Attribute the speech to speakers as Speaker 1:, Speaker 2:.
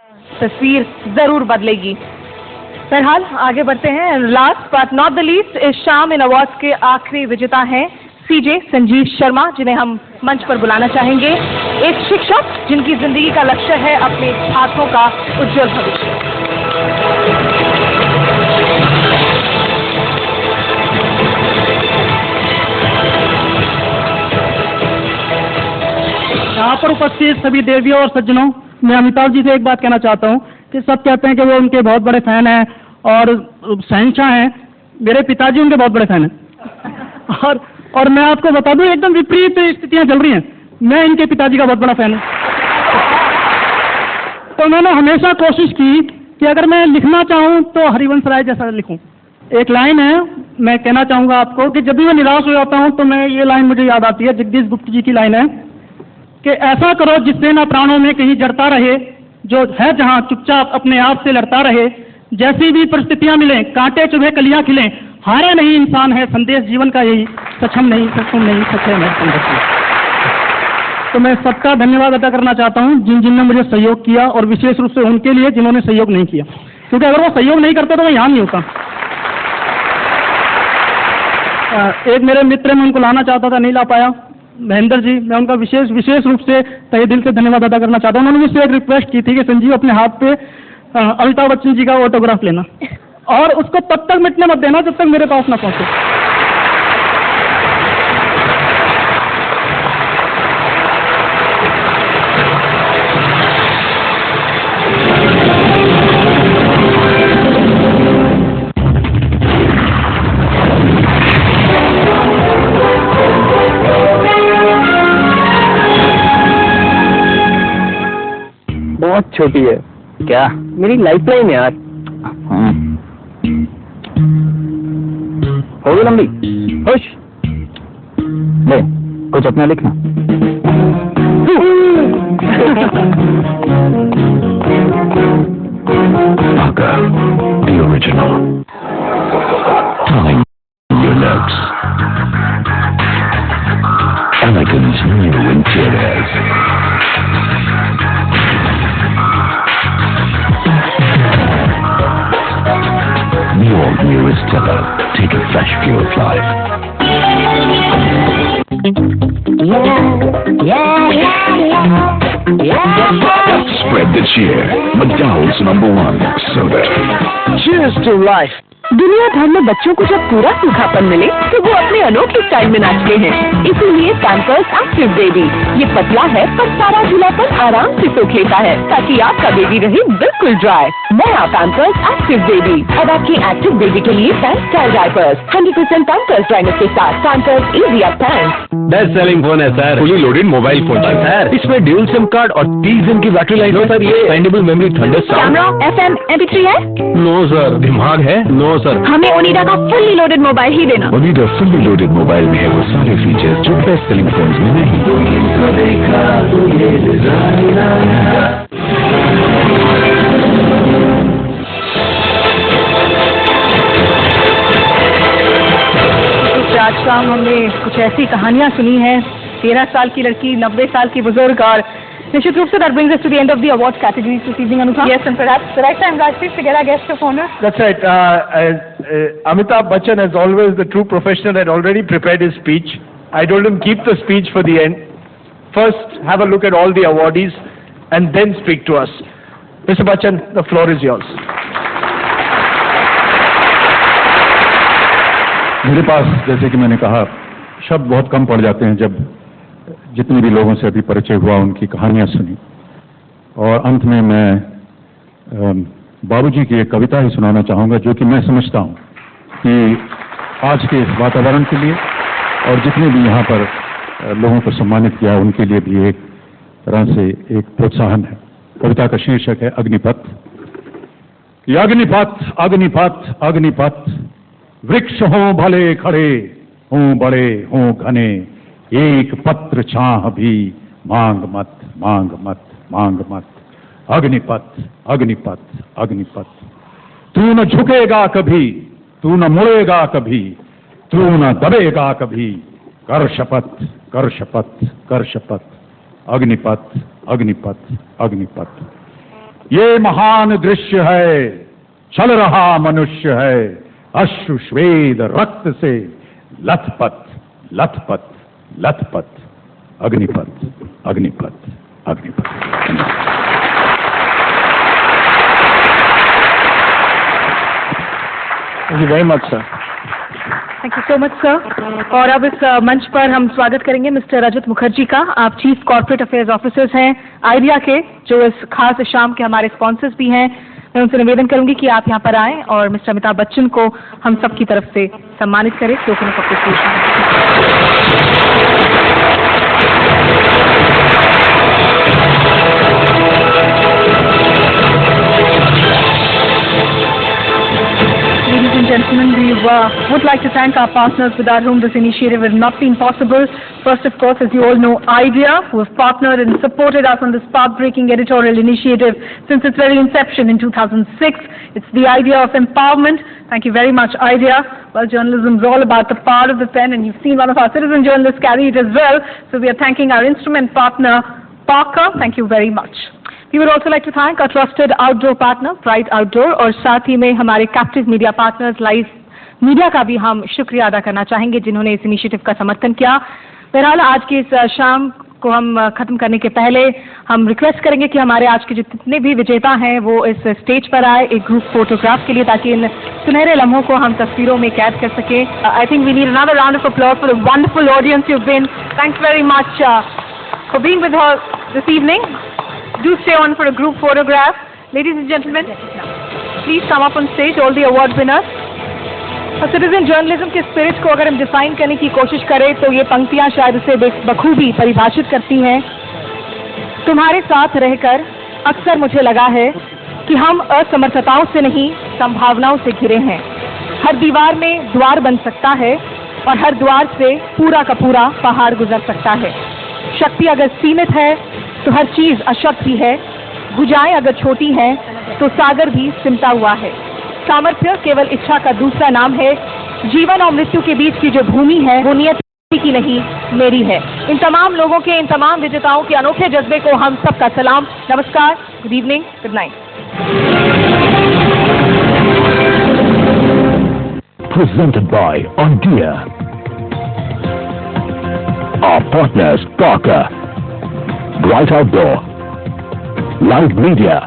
Speaker 1: तस्वीर जरूर बदलेगी। फिलहाल आगे बढ़ते हैं। Last but not the least, इस शाम इन अवार्ड्स के आखिरी विजेता हैं सीजे संजीव शर्मा, जिन्हें हम मंच पर बुलाना चाहेंगे। एक शिक्षक जिनकी जिंदगी का लक्ष्य है अपने छात्रों का उज्जवल भविष्य।
Speaker 2: यहाँ पर उपस्थित सभी देवियों और सज्जनों, मैं अमिताभ जी से एक बात कहना चाहता हूँ कि सब कहते हैं कि वो उनके बहुत बड़े फैन हैं और शहंशाह हैं। मेरे पिताजी उनके बहुत बड़े फैन हैं और मैं आपको बता दूं, एकदम विपरीत स्थितियां चल रही हैं। मैं इनके पिताजी का बहुत बड़ा फैन हूं। तो मैंने हमेशा कोशिश की कि अगर मैं लिखना चाहूं तो हरिवंश राय जैसा लिखूं। एक लाइन है, मैं कहना चाहूंगा आपको कि जब भी मैं निराश हो जाता हूं तो मैं ये लाइन मुझे याद आती है, जगदीश गुप्त जी की लाइन है कि ऐसा करो जिससे ना प्राणों में कहीं जड़ता रहे, जो है जहां चुपचाप अपने आप से लड़ता रहे। जैसी भी परिस्थितियां मिलें, कांटे चुभे कलियां खिलें, हारा नहीं इंसान है संदेश जीवन का यही, सच हम नहीं, सच तुम नहीं, सच है मैं संघर्ष। तो मैं सबका धन्यवाद अदा करना चाहता हूं जिन जिन ने मुझे सहयोग किया, और विशेष रूप से उनके लिए जिन्होंने सहयोग नहीं किया, क्योंकि अगर वो सहयोग नहीं करते तो मैं यहां नहीं होता। एक मेरे मित्र, मैं उनको लाना चाहता था, नहीं ला पाया, महेंद्र जी, मैं उनका विशेष रूप से तहे दिल से धन्यवाद अदा करना चाहता हूं। उन्होंने मुझसे एक रिक्वेस्ट की थी कि संजीव अपने हाथ पे अमिताभ बच्चन जी का ऑटोग्राफ लेना और उसको तब तक मिटने मत देना जब तक मेरे पास ना पहुंचे।
Speaker 3: बहुत छोटी है क्या? मेरी लाइफलाइन है यार। हो गई लंबी, खुश ले, कुछ अपना लिखना।
Speaker 4: Parker, the original. Telling your notes. Elegance new interiors. The all-new Estella. Take a fresh view of life. Spread the cheer. McDowell's #1 soda.
Speaker 3: Cheers to life.
Speaker 1: दुनिया भर में बच्चों को जब पूरा सूखापन मिले तो वो अपने अनोखे स्टाइल में नाचते हैं। इसीलिए पैम्पर्स एक्टिव बेबी, ये पतला है पर सारा ढीलापन आराम से सोख लेता है, ताकि आपका बेबी रहे बिल्कुल ड्राई। नया पैम्पर्स एक्टिव बेबी, अब आपके एक्टिव बेबी के लिए pant style diapers 100% Pampers dryness के साथ Pampers easy up pants.
Speaker 5: Best selling phone है sir, fully loaded mobile phone है सर। इसमें ड्यूल सिम कार्ड और 30 दिन की बैटरी लाइफ है सर। ये expandable memory, thunder sound,
Speaker 1: camera, FM, MP3 है?
Speaker 5: No sir. दिमाग है? No sir.
Speaker 1: हमें ओनिडा का फुल्ली लोडेड मोबाइल ही देना।
Speaker 4: ओनिडा फुल्ली लोडेड मोबाइल में है वो सारे फीचर्स जो बेस्ट सेलिंग फोन्स में नहीं।
Speaker 1: आज शाम हमने कुछ ऐसी कहानियां सुनी हैं, 13 साल की लड़की, 90 साल की बुजुर्ग, और निश्चित रूप से that brings us to the end of the awards categories this evening, Anupam. Yes, and perhaps the right time, Rajpreet, to get our guest of honor.
Speaker 6: That's right. Amitabh Bachchan, as always, the true professional, had already prepared his speech. I told him keep the speech for the end. First, have a look at all the awardees, and then speak to us. Mr. Bachchan, the floor is yours.
Speaker 7: मेरे पास, जैसे कि मैंने कहा, शब्द बहुत कम पड़ जाते हैं जब जितने भी लोगों से अभी परिचय हुआ, उनकी कहानियां सुनी, और अंत में मैं बाबूजी की एक कविता ही सुनाना चाहूँगा, जो कि मैं समझता हूँ कि आज के इस वातावरण के लिए और जितने भी यहाँ पर लोगों को सम्मानित किया उनके लिए भी एक तरह से एक प्रोत्साहन है। कविता का शीर्षक है अग्निपथ। अग्निपथ, अग्निपथ, अग्निपथ, वृक्ष हों भले खड़े, हों बड़े, हों घने, एक पत्र छाह भी मांग मत, मांग मत, मांग मत। अग्निपथ, अग्निपथ, अग्निपथ, तू न झुकेगा कभी, तू न मुड़ेगा कभी, तू न दबेगा कभी, कर शपथ, कर शपथ, कर शपथ। अग्निपथ, अग्निपथ, अग्निपथ। ये महान दृश्य है, चल रहा मनुष्य है, अश्रु श्वेद रक्त से लथपथ लथपथ लथपथ, अग्निपथ अग्निपथ अग्निपथ।
Speaker 3: Thank you very much, sir.
Speaker 1: Thank you so much sir. और अब इस मंच पर हम स्वागत करेंगे मिस्टर रजत मुखर्जी का। आप चीफ कॉर्पोरेट अफेयर्स ऑफिसर्स हैं आइडिया के, जो इस खास शाम के हमारे स्पॉन्सर्स भी हैं। मैं उनसे निवेदन करूंगी कि आप यहाँ पर आएं और मिस्टर अमिताभ बच्चन को हम सबकी तरफ से सम्मानित करें। Token of appreciation. Ladies and gentlemen, we would like to thank our partners without whom this initiative would not been possible. First, of course, as you all know, IDEA, who have partnered and supported us on this path-breaking editorial initiative since its very inception in 2006. It's the idea of empowerment. Thank you very much, IDEA. Well, journalism is all about the power of the pen, and you've seen one of our citizen journalists carry it as well. So we are thanking our instrument partner, Parker. Thank you very much. We would also like to thank our trusted outdoor partner, Pride Outdoor, और साथ ही में हमारे captive media partners live media का भी हम शुक्रिया अदा करना चाहेंगे, जिन्होंने इस इनिशिएटिव का समर्थन किया। बहरहाल आज की इस शाम को हम खत्म करने के पहले हम रिक्वेस्ट करेंगे कि हमारे आज के जितने भी विजेता हैं वो इस स्टेज पर आए एक ग्रुप फोटोग्राफ के लिए, ताकि इन सुनहरे लम्हों को हम तस्वीरों में कैद कर सकें। I think we need another round of applause for the wonderful audience you have been. Thanks very much for being with us this evening. Do stay on for a group photograph. Ladies and gentlemen, please come up on stage, all the award winners. और citizen journalism के spirit को अगर हम define करने की कोशिश करें तो ये पंक्तियां शायद उसे बखूबी परिभाषित करती हैं। तुम्हारे साथ रहकर अक्सर मुझे लगा है कि हम असमर्थताओं से नहीं, संभावनाओं से घिरे हैं। हर दीवार में द्वार बन सकता है और हर द्वार से पूरा का पूरा पहाड़ गुजर सकता है। शक्ति अगर सीमित है तो हर चीज अशक्ति है, भुजाएं अगर छोटी हैं तो सागर भी सिमटा हुआ है। सामर्थ्य केवल इच्छा का दूसरा नाम है। जीवन और मृत्यु के बीच की जो भूमि है वो नियति की नहीं, मेरी है। इन तमाम लोगों के, इन तमाम विजेताओं के अनोखे जज्बे को हम सबका सलाम, नमस्कार, good evening, good night.
Speaker 4: Presented by Ondia. Our partners Parker, Bright Outdoor, Live Media,